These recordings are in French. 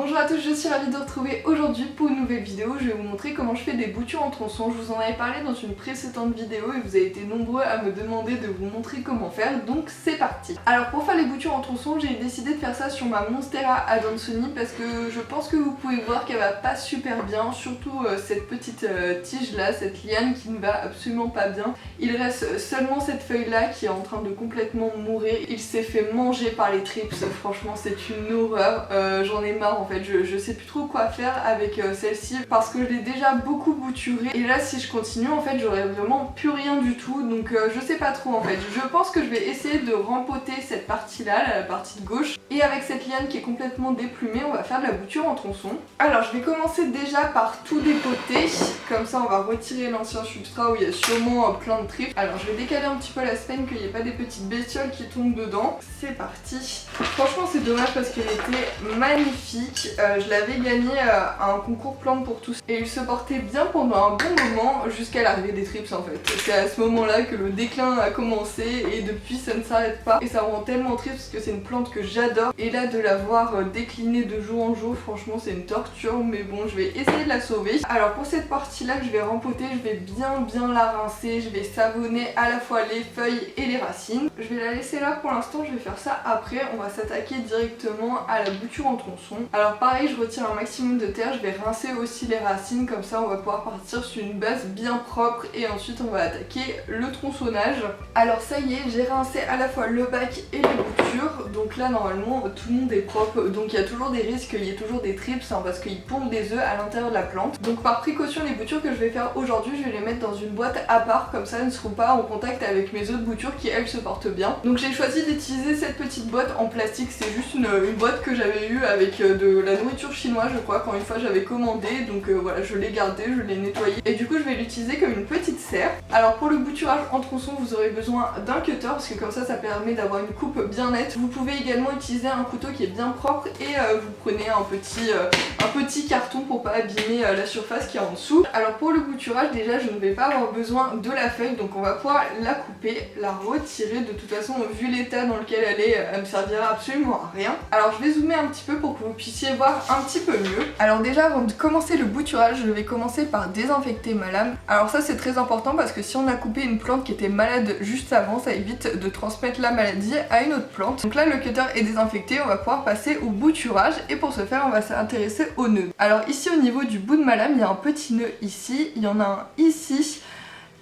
Bonjour à tous, je suis ravie de vous retrouver aujourd'hui pour une nouvelle vidéo. Je vais vous montrer comment je fais des boutures en tronçons. Je vous en avais parlé dans une précédente vidéo et vous avez été nombreux à me demander de vous montrer comment faire, donc c'est parti. Alors pour faire les boutures en tronçons, j'ai décidé de faire ça sur ma Monstera Adansonii parce que je pense que vous pouvez voir qu'elle va pas super bien, surtout cette petite tige là, cette liane qui ne va absolument pas bien. Il reste seulement cette feuille là qui est en train de complètement mourir. Il s'est fait manger par les trips, franchement c'est une horreur. J'en ai marre en fait, je sais plus trop quoi faire avec celle-ci parce que je l'ai déjà beaucoup bouturée et là si je continue en fait j'aurai vraiment plus rien du tout, donc je sais pas trop en fait. Je pense que je vais essayer de rempoter cette partie là, la partie de gauche, et avec cette liane qui est complètement déplumée on va faire de la bouture en tronçon. Alors je vais commencer déjà par tout dépoter, comme ça on va retirer l'ancien substrat où il y a sûrement plein de trips. Alors je vais décaler un petit peu la spine, qu'il n'y ait pas des petites bestioles qui tombent dedans. C'est parti. Franchement c'est dommage parce qu'il était magnifique. Je l'avais gagné à un concours plantes pour tous et il se portait bien pendant un bon moment jusqu'à l'arrivée des trips en fait. C'est à ce moment là que le déclin a commencé et depuis ça ne s'arrête pas et ça rend tellement triste parce que c'est une plante que j'adore et là de la voir décliner de jour en jour, franchement c'est une torture, mais bon je vais essayer de la sauver. Alors pour cette partie là que je vais rempoter, je vais bien la rincer, je vais savonner à la fois les feuilles et les racines. Je vais la laisser là pour l'instant, je vais faire ça après. On va s'attaquer directement à la bouture en tronçon. Alors pareil, je retire un maximum de terre, je vais rincer aussi les racines, comme ça on va pouvoir partir sur une base bien propre et ensuite on va attaquer le tronçonnage. Alors ça y est, j'ai rincé à la fois le bac et les boutures, donc là normalement tout le monde est propre, donc il y a toujours des risques qu'il y ait toujours des trips hein, parce qu'ils pondent des œufs à l'intérieur de la plante. Donc par précaution, les boutures que je vais faire aujourd'hui, je vais les mettre dans une boîte à part, comme ça elles ne seront pas en contact avec mes autres boutures qui elles se portent bien. Donc j'ai choisi d'utiliser cette petite boîte en plastique, c'est juste une boîte que j'avais eue avec de la nourriture chinoise je crois quand une fois j'avais commandé, donc voilà je l'ai gardée, je l'ai nettoyée et du coup je vais l'utiliser comme une petite serre. Alors pour le bouturage en tronçon vous aurez besoin d'un cutter parce que comme ça permet d'avoir une coupe bien nette. Vous pouvez également utiliser un couteau qui est bien propre et vous prenez un petit carton pour pas abîmer la surface qui est en dessous. Alors pour le bouturage déjà je ne vais pas avoir besoin de la feuille, donc on va pouvoir la couper, la retirer. De toute façon vu l'état dans lequel elle est, elle me servira absolument à rien. Alors je vais zoomer un petit peu pour que vous puissiez voir un petit peu mieux. Alors déjà avant de commencer le bouturage, je vais commencer par désinfecter ma lame. Alors ça c'est très important parce que si on a coupé une plante qui était malade juste avant, ça évite de transmettre la maladie à une autre plante. Donc là le cutter est désinfecté, on va pouvoir passer au bouturage et pour ce faire on va s'intéresser au nœud. Alors ici au niveau du bout de ma lame il y a un petit nœud ici, il y en a un ici.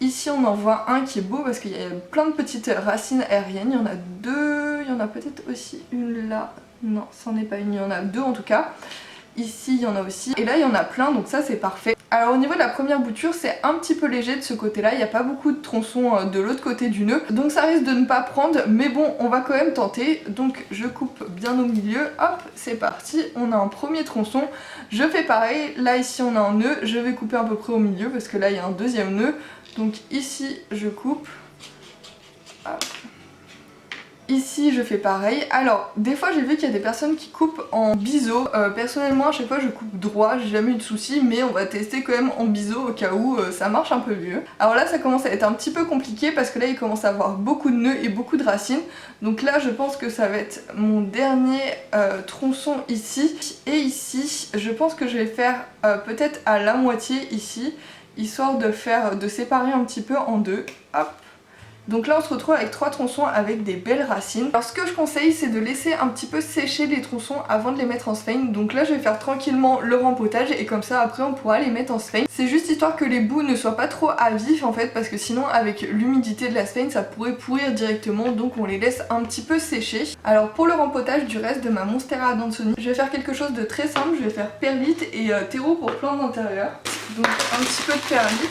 Ici on en voit un qui est beau parce qu'il y a plein de petites racines aériennes, il y en a deux, il y en a peut-être aussi une là, non c'en est pas une, il y en a deux en tout cas. Ici il y en a aussi, et là il y en a plein donc ça c'est parfait. Alors au niveau de la première bouture c'est un petit peu léger de ce côté là, il n'y a pas beaucoup de tronçons de l'autre côté du nœud, donc ça risque de ne pas prendre, mais bon on va quand même tenter. Donc je coupe bien au milieu, hop c'est parti, on a un premier tronçon. Je fais pareil, là ici on a un nœud, je vais couper à peu près au milieu parce que là il y a un deuxième nœud. Donc ici je coupe, hop. Ici je fais pareil. Alors des fois j'ai vu qu'il y a des personnes qui coupent en biseau. Personnellement à chaque fois je coupe droit, j'ai jamais eu de soucis, mais on va tester quand même en biseau au cas où ça marche un peu mieux. Alors là ça commence à être un petit peu compliqué parce que là il commence à avoir beaucoup de nœuds et beaucoup de racines. Donc là je pense que ça va être mon dernier tronçon ici. Et ici je pense que je vais faire peut-être à la moitié ici, histoire de séparer un petit peu en deux. Hop. Donc là on se retrouve avec 3 tronçons avec des belles racines. Alors ce que je conseille c'est de laisser un petit peu sécher les tronçons avant de les mettre en sphène. Donc là je vais faire tranquillement le rempotage et comme ça après on pourra les mettre en sphène. C'est juste histoire que les bouts ne soient pas trop à vif en fait parce que sinon avec l'humidité de la sphène ça pourrait pourrir directement, donc on les laisse un petit peu sécher. Alors pour le rempotage du reste de ma Monstera Adansonii, je vais faire quelque chose de très simple, je vais faire perlite et terreau pour plantes d'intérieur. Donc un petit peu de perlite.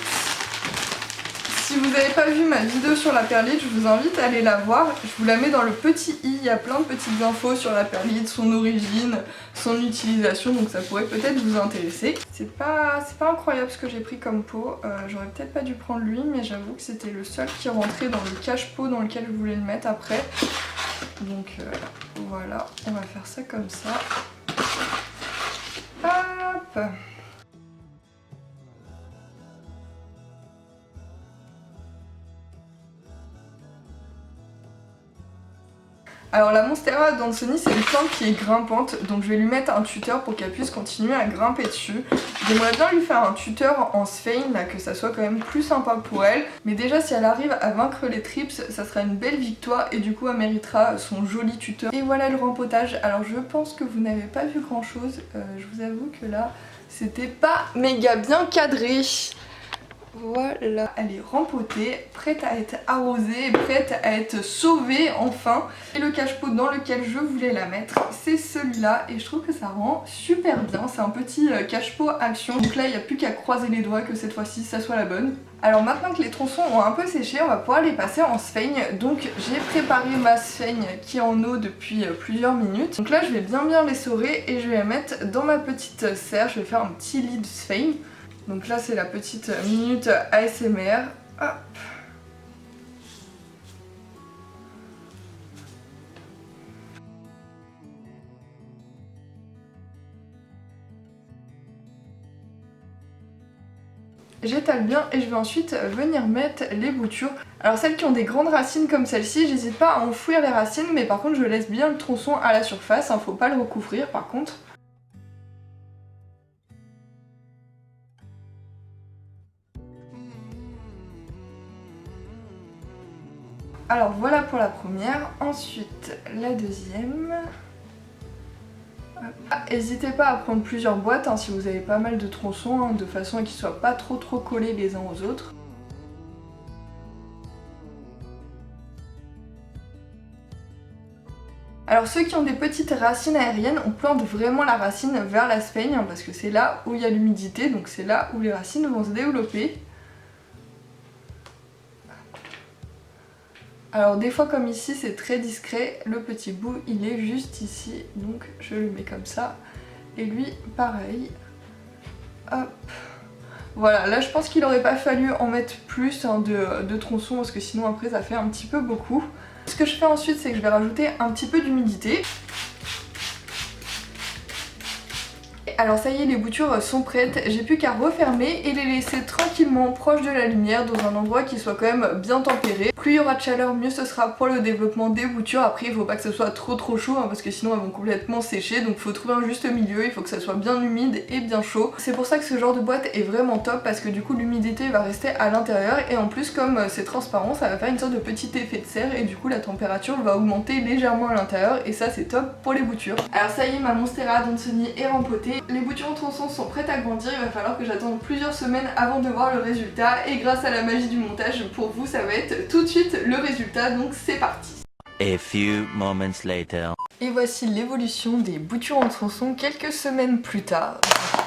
Si vous n'avez pas vu ma vidéo sur la perlite, je vous invite à aller la voir. Je vous la mets dans le petit i, il y a plein de petites infos sur la perlite, son origine, son utilisation, donc ça pourrait peut-être vous intéresser. C'est pas incroyable ce que j'ai pris comme pot, j'aurais peut-être pas dû prendre lui, mais j'avoue que c'était le seul qui rentrait dans le cache-pot dans lequel je voulais le mettre après. Donc voilà, on va faire ça comme ça. Hop! Alors la Monstera d'Anthony, c'est une plante qui est grimpante, donc je vais lui mettre un tuteur pour qu'elle puisse continuer à grimper dessus. J'aimerais bien lui faire un tuteur en Sphane, là, que ça soit quand même plus sympa pour elle. Mais déjà si elle arrive à vaincre les trips, ça sera une belle victoire et du coup elle méritera son joli tuteur. Et voilà le rempotage. Alors je pense que vous n'avez pas vu grand chose, je vous avoue que là c'était pas méga bien cadré. Voilà, elle est rempotée, prête à être arrosée, prête à être sauvée enfin. Et le cache-pot dans lequel je voulais la mettre, c'est celui-là et je trouve que ça rend super bien. C'est un petit cache-pot action, donc là il n'y a plus qu'à croiser les doigts que cette fois-ci ça soit la bonne. Alors maintenant que les tronçons ont un peu séché, on va pouvoir les passer en sphaigne. Donc j'ai préparé ma sphaigne qui est en eau depuis plusieurs minutes. Donc là je vais bien les saurer et je vais la mettre dans ma petite serre. Je vais faire un petit lit de sphaigne. Donc là c'est la petite minute ASMR. Hop. J'étale bien et je vais ensuite venir mettre les boutures. Alors celles qui ont des grandes racines comme celle-ci, j'hésite pas à enfouir les racines, mais par contre je laisse bien le tronçon à la surface, hein, faut pas le recouvrir par contre. Alors voilà pour la première, ensuite la deuxième. N'hésitez pas à prendre plusieurs boîtes hein, si vous avez pas mal de tronçons, hein, de façon à qu'ils soient pas trop collés les uns aux autres. Alors ceux qui ont des petites racines aériennes, on plante vraiment la racine vers la sphaigne hein, parce que c'est là où il y a l'humidité, donc c'est là où les racines vont se développer. Alors des fois comme ici c'est très discret, le petit bout il est juste ici, donc je le mets comme ça. Et lui pareil, hop. Voilà, là je pense qu'il aurait pas fallu en mettre plus hein, de tronçons parce que sinon après ça fait un petit peu beaucoup. Ce que je fais ensuite c'est que je vais rajouter un petit peu d'humidité. Alors ça y est, les boutures sont prêtes, j'ai plus qu'à refermer et les laisser tranquillement proches de la lumière dans un endroit qui soit quand même bien tempéré. Plus il y aura de chaleur, mieux ce sera pour le développement des boutures. Après il faut pas que ce soit trop chaud hein, parce que sinon elles vont complètement sécher, donc il faut trouver un juste milieu, il faut que ça soit bien humide et bien chaud. C'est pour ça que ce genre de boîte est vraiment top parce que du coup l'humidité va rester à l'intérieur et en plus comme c'est transparent ça va faire une sorte de petit effet de serre et du coup la température va augmenter légèrement à l'intérieur et ça c'est top pour les boutures. Alors ça y est, ma Monstera d'Anthony est rempotée. Les boutures en tronçons sont prêtes à grandir, il va falloir que j'attende plusieurs semaines avant de voir le résultat et grâce à la magie du montage, pour vous ça va être tout de suite le résultat, donc c'est parti. A few moments later. Et voici l'évolution des boutures en tronçons quelques semaines plus tard.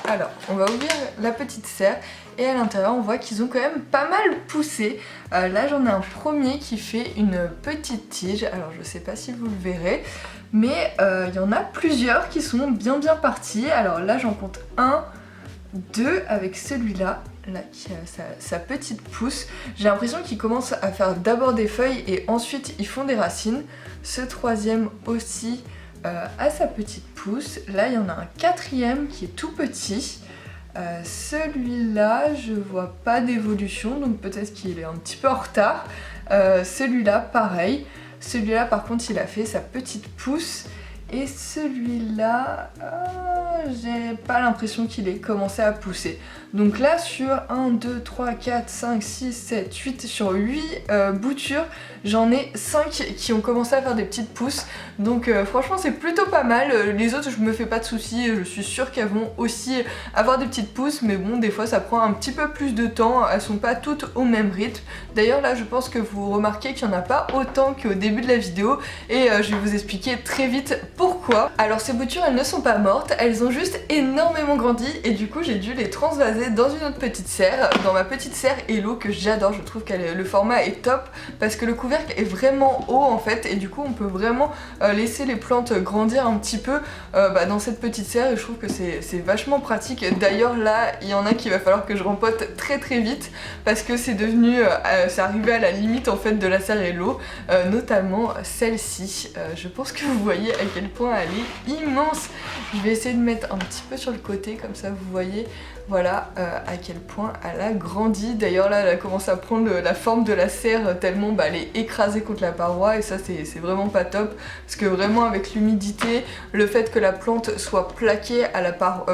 Alors, on va ouvrir la petite serre et à l'intérieur on voit qu'ils ont quand même pas mal poussé. Là j'en ai un premier qui fait une petite tige, alors je sais pas si vous le verrez, mais il y en a plusieurs qui sont bien partis. Alors là j'en compte 1, 2 avec celui-là. Là qui a sa petite pousse. J'ai l'impression qu'ils commencent à faire d'abord des feuilles et ensuite ils font des racines. Ce troisième aussi a sa petite pousse. Là il y en a un quatrième qui est tout petit. Celui-là je vois pas d'évolution donc peut-être qu'il est un petit peu en retard. Celui-là pareil. Celui-là par contre il a fait sa petite pousse. Et celui-là, j'ai pas l'impression qu'il ait commencé à pousser. Donc là sur 1, 2, 3, 4, 5, 6, 7, 8, sur 8 boutures, j'en ai 5 qui ont commencé à faire des petites pousses. Donc franchement c'est plutôt pas mal. Les autres je me fais pas de soucis, je suis sûre qu'elles vont aussi avoir des petites pousses. Mais bon des fois ça prend un petit peu plus de temps, elles sont pas toutes au même rythme. D'ailleurs là je pense que vous remarquez qu'il n'y en a pas autant qu'au début de la vidéo. Et je vais vous expliquer très vite pourquoi. Alors ces boutures elles ne sont pas mortes, elles ont juste énormément grandi. Et du coup j'ai dû les transvaser dans une autre petite serre, dans ma petite serre Hello que j'adore. Je trouve que le format est top parce que le couvercle est vraiment haut en fait et du coup on peut vraiment laisser les plantes grandir un petit peu dans cette petite serre et je trouve que c'est vachement pratique. D'ailleurs là il y en a qu'il va falloir que je rempote très vite parce que c'est devenu, c'est arrivé à la limite en fait de la serre Hello, notamment celle-ci. Je pense que vous voyez à quel point elle est immense. Je vais essayer de mettre un petit peu sur le côté comme ça vous voyez. voilà à quel point elle a grandi. D'ailleurs là elle a commencé à prendre la forme de la serre tellement elle est écrasée contre la paroi et ça c'est vraiment pas top parce que vraiment avec l'humidité, le fait que la plante soit plaquée à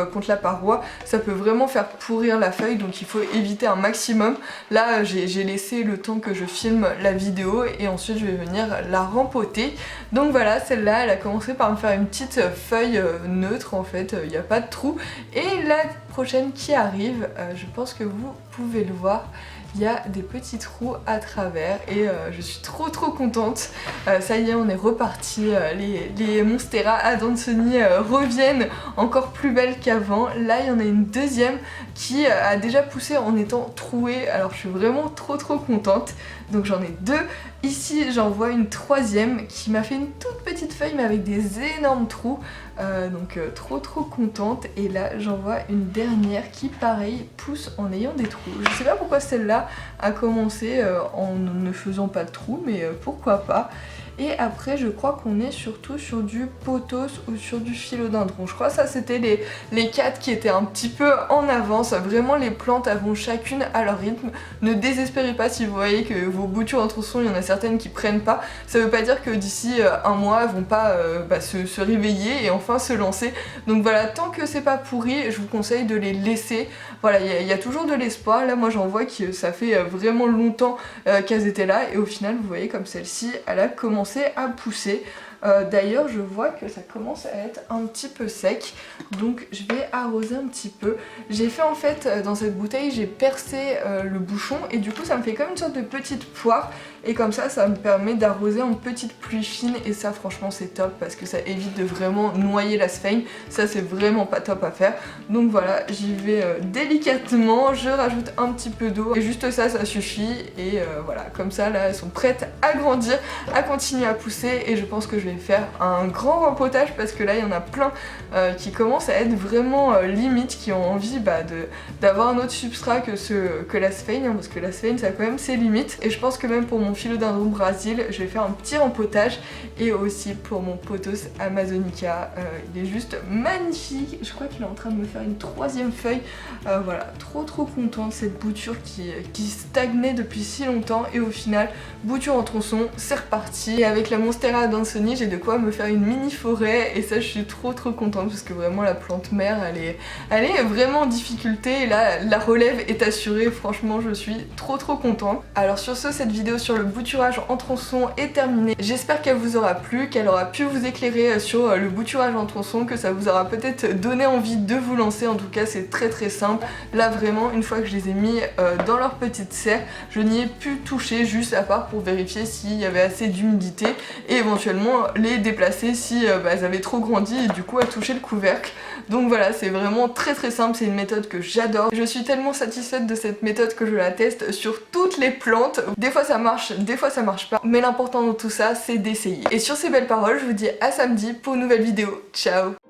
contre la paroi, ça peut vraiment faire pourrir la feuille, donc il faut éviter un maximum. Là j'ai laissé le temps que je filme la vidéo et ensuite je vais venir la rempoter. Donc voilà, celle-là elle a commencé par me faire une petite feuille neutre en fait, il n'y a pas de trou. Et la prochaine qui arrive, je pense que vous pouvez le voir, il y a des petits trous à travers et je suis trop contente. Ça y est, on est reparti, les Monstera Adansonii reviennent encore plus belles qu'avant. Là il y en a une deuxième qui a déjà poussé en étant trouée, alors je suis vraiment trop contente. Donc j'en ai deux. Ici j'en vois une troisième qui m'a fait une toute petite feuille mais avec des énormes trous, donc trop contente. Et là j'en vois une dernière qui pareil pousse en ayant des trous. Je sais pas pourquoi celle-là a commencé en ne faisant pas de trous, mais pourquoi pas. Et après je crois qu'on est surtout sur du pothos ou sur du philodendron. Je crois que ça c'était les 4 qui étaient un petit peu en avance. Vraiment les plantes elles vont chacune à leur rythme. Ne désespérez pas si vous voyez que vos boutures en tronçon, il y en a certaines qui prennent pas. Ça veut pas dire que d'ici un mois elles vont pas se réveiller et enfin se lancer. Donc voilà, tant que c'est pas pourri, je vous conseille de les laisser. Voilà, il y a toujours de l'espoir. Là moi j'en vois que ça fait vraiment longtemps qu'elles étaient là et au final vous voyez comme celle-ci, elle a commencé à pousser. D'ailleurs je vois que ça commence à être un petit peu sec, donc je vais arroser un petit peu. J'ai fait en fait dans cette bouteille, j'ai percé le bouchon et du coup ça me fait comme une sorte de petite poire et comme ça me permet d'arroser en petite pluie fine et ça franchement c'est top parce que ça évite de vraiment noyer la sphène. Ça c'est vraiment pas top à faire. Donc voilà, j'y vais délicatement, je rajoute un petit peu d'eau et juste ça suffit et voilà, comme ça là elles sont prêtes à grandir, à continuer à pousser et je pense que je vais faire un grand rempotage parce que là il y en a plein qui commencent à être vraiment limite, qui ont envie d'avoir un autre substrat que la sphène, hein, parce que la sphène ça a quand même ses limites. Et je pense que même pour mon philodendron Brésil je vais faire un petit rempotage et aussi pour mon pothos amazonica. Il est juste magnifique, je crois qu'il est en train de me faire une troisième feuille. Voilà, trop contente de cette bouture qui stagnait depuis si longtemps et au final bouture en tronçon, c'est reparti. Et avec la Monstera Adansonii j'ai de quoi me faire une mini forêt et ça je suis trop contente parce que vraiment la plante mère elle est vraiment en difficulté et là la relève est assurée. Franchement je suis trop contente. Alors sur ce, cette vidéo sur le bouturage en tronçon est terminée. J'espère qu'elle vous aura plu, qu'elle aura pu vous éclairer sur le bouturage en tronçon, que ça vous aura peut-être donné envie de vous lancer. En tout cas c'est très simple. Là vraiment une fois que je les ai mis dans leur petite serre, je n'y ai plus touché, juste à part pour vérifier s'il y avait assez d'humidité et éventuellement les déplacer si elles avaient trop grandi et du coup à toucher le couvercle. Donc voilà, c'est vraiment très simple, c'est une méthode que j'adore. Je suis tellement satisfaite de cette méthode que je la teste sur toutes les plantes. Des fois ça marche, des fois ça marche pas, mais l'important dans tout ça c'est d'essayer. Et sur ces belles paroles, je vous dis à samedi pour une nouvelle vidéo. Ciao!